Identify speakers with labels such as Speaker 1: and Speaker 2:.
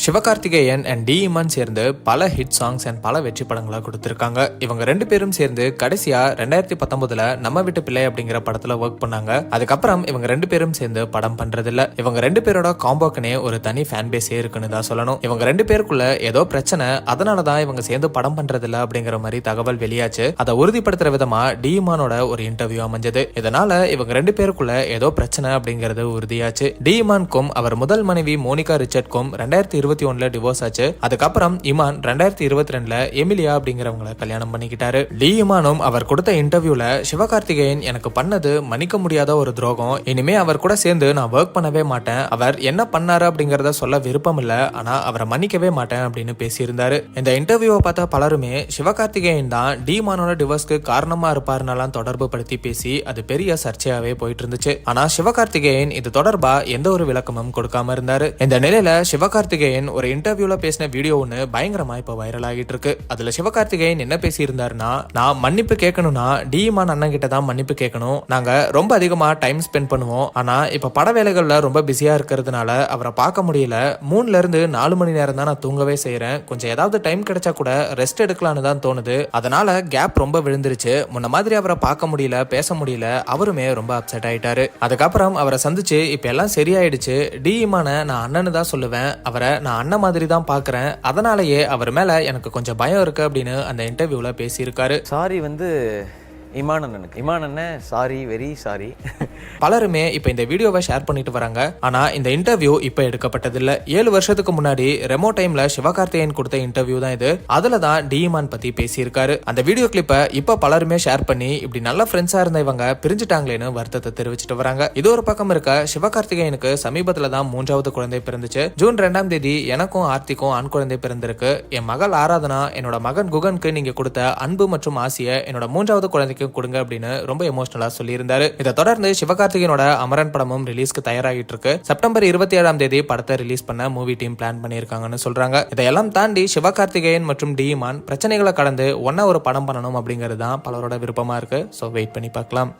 Speaker 1: Sivakarthikeyan and D Imman சேர்ந்து பல hit songs and பல வெற்றி படங்களை கொடுத்திருக்காங்க. இவங்க ரெண்டு பேரும் சேர்ந்து கடைசியா 2019 நம்ம வீட்டு பிள்ளை அப்படிங்கிற படத்துல ஒர்க் பண்ணாங்க. அதுக்கப்புறம் இவங்க ரெண்டு பேரும் சேர்ந்து படம் பண்றதில்ல. இவங்க ரெண்டு பேரோட காம்போக்குனே ஒரு தனி ஃபேன் பேஸே இருக்குன்னு தான் சொல்லணும். இவங்க ரெண்டு பேருக்குள்ள ஏதோ பிரச்சனை, அதனாலதான் இவங்க சேர்ந்து படம் பண்றதில்ல அப்படிங்கிற மாதிரி தகவல் வெளியாச்சு. அதை உறுதிப்படுத்துற விதமா டி இமானோட ஒரு இன்டர்வியூ அமைஞ்சது. இதனால இவங்க ரெண்டு பேருக்குள்ள ஏதோ பிரச்சனை அப்படிங்கிறது உறுதியாச்சு. டி இமானுக்கும் அவர் முதல் மனைவி மோனிகா ரிச்சர்ட்க்கும் 2021 டிவோர்ஸ் ஆச்சு. அதுக்கப்புறம் இமான் 2022 எமிலியா அப்படிங்கிறவங்களை கல்யாணம் பண்ணிக்கிட்டாரு. டி இமானும் அவர் கொடுத்த இன்டர்வியூல சிவகார்த்திகேயன் எனக்கு பண்ணது மன்னிக்க முடியாத ஒரு துரோகம், இனிமே அவர் கூட சேர்ந்து நான் ஒர்க் பண்ணவே மாட்டேன், அவர் என்ன பண்ணாரு அப்படிங்கறத சொல்ல விருப்பம் இல்ல, ஆனா அவரை மன்னிக்கவே மாட்டேன் அப்படின்னு பேசியிருந்தாரு. இந்த இன்டர்வியூவை பார்த்த பலருமே சிவகார்த்திகேயன் தான் டி இமானோட டிவோர்ஸ்க்கு காரணமா இருப்பாருனாலாம் தொடர்பு படுத்தி பேசி அது பெரிய சர்ச்சையாவே போயிட்டு இருந்துச்சு. ஆனா சிவகார்த்திகேயன் இது தொடர்பா எந்த ஒரு விளக்கமும் கொடுக்காம இருந்தாரு. இந்த நிலையில சிவகார்த்திகேயன் ஒரு இன்டர்வியூல பேசின வீடியோ ஒன்னு பயங்கரமா இப்ப வைரல் ஆகிட்டு இருக்கு. அதுல சிவகார்த்திகேயன் என்ன பேசி இருந்தாருன்னா, நான் மன்னிப்பு கேட்கணும்னா டி இமான் அண்ணன் கிட்ட தான் மன்னிப்பு கேட்கணும், நாங்க ரொம்ப அதிகமா டைம் ஸ்பெண்ட் பண்ணுவோம், ஆனா இப்ப பட வேலைகள்ல ரொம்ப பிஸியா இருக்கிறதுனால அவரை பார்க்க முடியல, 3ல இருந்து 4 மணி நேரம் தான் நான் தூங்கவே செய்யறேன், கொஞ்சம் ஏதாவது டைம் கிடைச்சா கூட ரெஸ்ட் எடுக்கலான்னு தான் தோணுது, அதனால கேப் ரொம்ப விழுந்துருச்சு, முன்ன மாதிரி அவரை பார்க்க முடியல, பேச முடியல, அவருமே ரொம்ப அப்செட் ஆயிட்டாரு. அதுக்கப்புறம் அவரை சந்திச்சு இப்ப எல்லாம் சரியாயிடுச்சு, டி இமான நான் அண்ணன்னு தான் சொல்லுவேன், அவரை நான் அண்ணன் மாதிரி தான் பாக்குறேன், அதனாலயே அவர் மேல எனக்கு கொஞ்சம் பயம் இருக்கு அப்படின்னு அந்த இன்டர்வியூல பேசியிருக்காரு.
Speaker 2: சாரி இமான் அண்ணன் சாரி, வெரி சாரி.
Speaker 1: பலருமே இப்ப இந்த வீடியோவை ஷேர் பண்ணிட்டு வராங்க. ஆனா இந்த இன்டர்வியூ இப்ப எடுக்கப்பட்டதில்ல. 7 வருஷத்துக்கு முன்னாடி ரெமோ டைம்ல சிவகார்த்திகேயன் கொடுத்த இன்டர்வியூ தான் இது. அதுலதான் டி இமான் பத்தி பேசியிருக்காரு. அந்த வீடியோ கிளிப்ப இப்ப பலருமே ஷேர் பண்ணி இப்படி நல்ல ஃப்ரெண்ட்ஸா இருந்த இவங்க பிரிஞ்சுட்டாங்களேன்னு வருத்தத்தை தெரிவிச்சிட்டு வராங்க. இது ஒரு பக்கம் இருக்க, சிவகார்த்திகேயனுக்கு சமீபத்துல தான் 3வது குழந்தை பிறந்துச்சு. ஜூன் 2ஆம் தேதி எனக்கும் ஆர்த்திக்கும் ஆண் குழந்தை பிறந்திருக்கு. என் மகள் ஆராதனா என்னோட மகன் குகனுக்கு நீங்க கொடுத்த அன்பு மற்றும் ஆசையை என்னோட 3வது குழந்தைக்கு கொடுங்க அப்படின்னு ரொம்ப எமோஷனலா சொல்லியிருந்தாரு. இதை தொடர்ந்து சிவகார்த்திகேயனோட அமரன் படமும் ரிலீஸ்க்கு தயாராகிட்டு இருக்கு. செப்டம்பர் 27ஆம் தேதி படத்தை ரிலீஸ் பண்ண மூவி டீம் பிளான் பண்ணியிருக்காங்கன்னு சொல்றாங்க. இதையெல்லாம் தாண்டி சிவகார்த்திகேயன் மற்றும் டி இமான் பிரச்சனைகளை கடந்து ஒன்னா ஒரு படம் பண்ணணும் அப்படிங்கிறது தான் பலரோட விருப்பமா இருக்கு. சோ வெயிட் பண்ணி பார்க்கலாம்.